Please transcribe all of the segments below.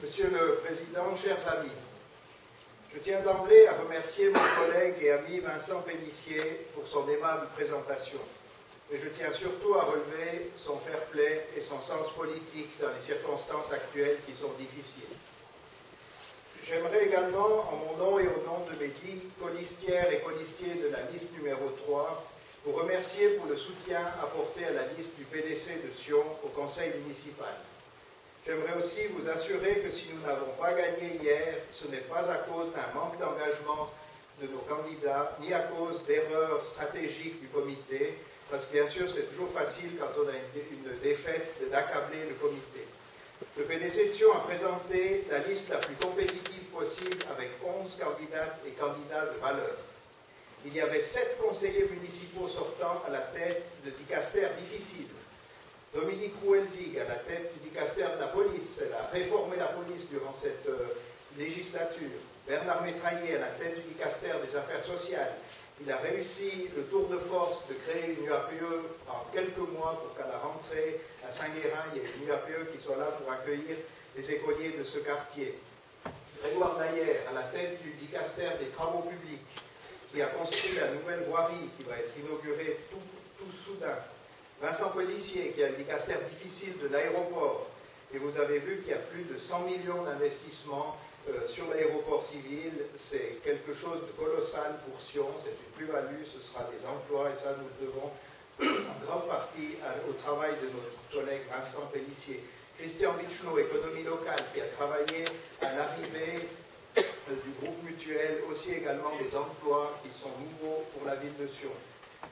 Monsieur le Président, chers amis, je tiens d'emblée à remercier mon collègue et ami Vincent Pélissier pour son aimable présentation. Mais je tiens surtout à relever son fair-play et son sens politique dans les circonstances actuelles qui sont difficiles. J'aimerais également, en mon nom et au nom de mes 10 colistières et colistiers de la liste numéro 3, vous remercier pour le soutien apporté à la liste du PDC de Sion au Conseil municipal. J'aimerais aussi vous assurer que si nous n'avons pas gagné hier, ce n'est pas à cause d'un manque d'engagement de nos candidats, ni à cause d'erreurs stratégiques du comité, parce que bien sûr c'est toujours facile quand on a une défaite d'accabler le comité. Le PDC de Sion a présenté la liste la plus compétitive possible avec 11 candidates et candidats de valeur. Il y avait 7 conseillers municipaux sortants à la tête de dicastères difficiles. Dominique Rouelzig à la tête du dicastère de la police, elle a réformé la police durant cette législature. Bernard Métraillé à la tête du dicastère des affaires sociales. Il a réussi le tour de force de créer une UAPE en quelques mois pour qu'à la rentrée à Saint-Guérin, il y ait une UAPE qui soit là pour accueillir les écoliers de ce quartier. Grégoire Daillère à la tête du dicastère des travaux publics, qui a construit la nouvelle voirie qui va être inaugurée tout soudain. Vincent Pélissier, qui a le dicastère difficile de l'aéroport, et vous avez vu qu'il y a plus de 100 millions d'investissements sur l'aéroport civil. C'est quelque chose de colossal pour Sion, c'est une plus-value, ce sera des emplois, et ça nous le devons en grande partie au travail de notre collègue Vincent Pélissier. Christian Bichneau, économie locale, qui a travaillé à l'arrivée du groupe mutuel, aussi également des emplois qui sont nouveaux pour la ville de Sion.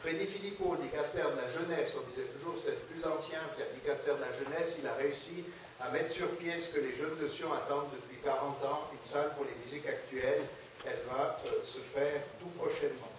Freddy Philippot, dicastère de la jeunesse, on disait toujours c'est le plus ancien dicastère de la jeunesse, il a réussi à mettre sur pied ce que les jeunes de Sion attendent depuis 40 ans, une salle pour les musiques actuelles. Elle va se faire tout prochainement.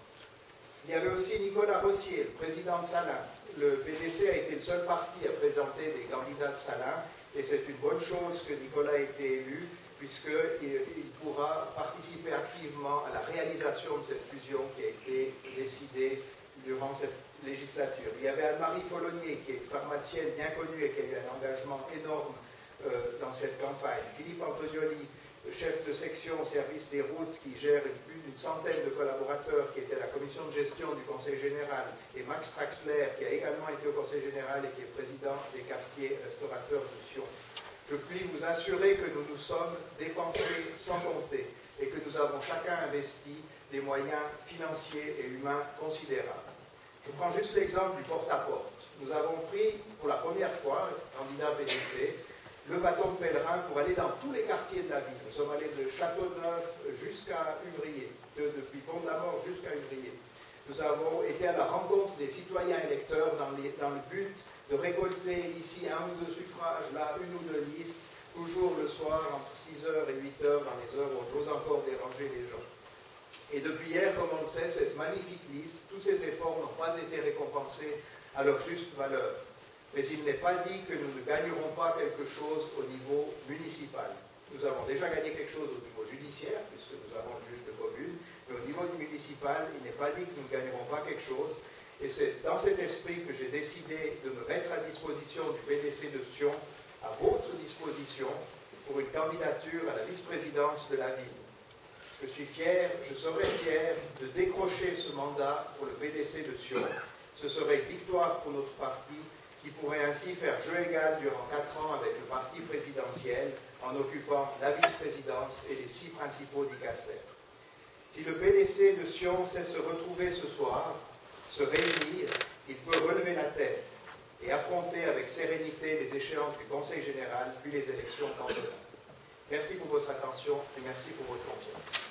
Il y avait aussi Nicolas Rossier, le président de Salins. Le PDC a été le seul parti à présenter des candidats de Salins, et c'est une bonne chose que Nicolas ait été élu, puisqu'il pourra participer activement à la réalisation de cette fusion qui a été décidée durant cette législature. Il y avait Anne-Marie Follonier, qui est pharmacienne bien connue et qui a eu un engagement énorme dans cette campagne. Philippe Antosioli, le chef de section au service des routes, qui gère plus d'une centaine de collaborateurs, qui était à la commission de gestion du Conseil général, et Max Traxler, qui a également été au Conseil général et qui est président des quartiers restaurateurs de Sion. Je puis vous assurer que nous nous sommes dépensés sans compter et que nous avons chacun investi des moyens financiers et humains considérables. Je prends juste l'exemple du porte-à-porte. Nous avons pris pour la première fois, candidat PDC, le bâton de pèlerin pour aller dans tous les quartiers de la ville. Nous sommes allés de Châteauneuf jusqu'à Uvrier, depuis Pont-de-la-Mort jusqu'à Uvrier. Nous avons été à la rencontre des citoyens électeurs dans le but de récolter ici 1 ou 2 suffrages, là 1 ou 2 listes, toujours le soir entre 6h et 8h, dans les heures où on ose encore déranger les gens. Et depuis hier, comme on le sait, cette magnifique liste, tous ces efforts n'ont pas été récompensés à leur juste valeur. Mais il n'est pas dit que nous ne gagnerons pas quelque chose au niveau municipal. Nous avons déjà gagné quelque chose au niveau judiciaire, puisque nous avons le juge de commune, mais au niveau municipal, il n'est pas dit que nous ne gagnerons pas quelque chose. Et c'est dans cet esprit que j'ai décidé de me mettre à disposition du PDC de Sion, à votre disposition, pour une candidature à la vice-présidence de la ville. Je serais fier de décrocher ce mandat pour le PDC de Sion. Ce serait une victoire pour notre parti qui pourrait ainsi faire jeu égal durant 4 ans avec le parti présidentiel en occupant la vice-présidence et les 6 principaux dicastères. Si le PDC de Sion sait se retrouver ce soir, se réunir, il peut relever la tête et affronter avec sérénité les échéances du Conseil général puis les élections cantonales. Merci pour votre attention et merci pour votre confiance.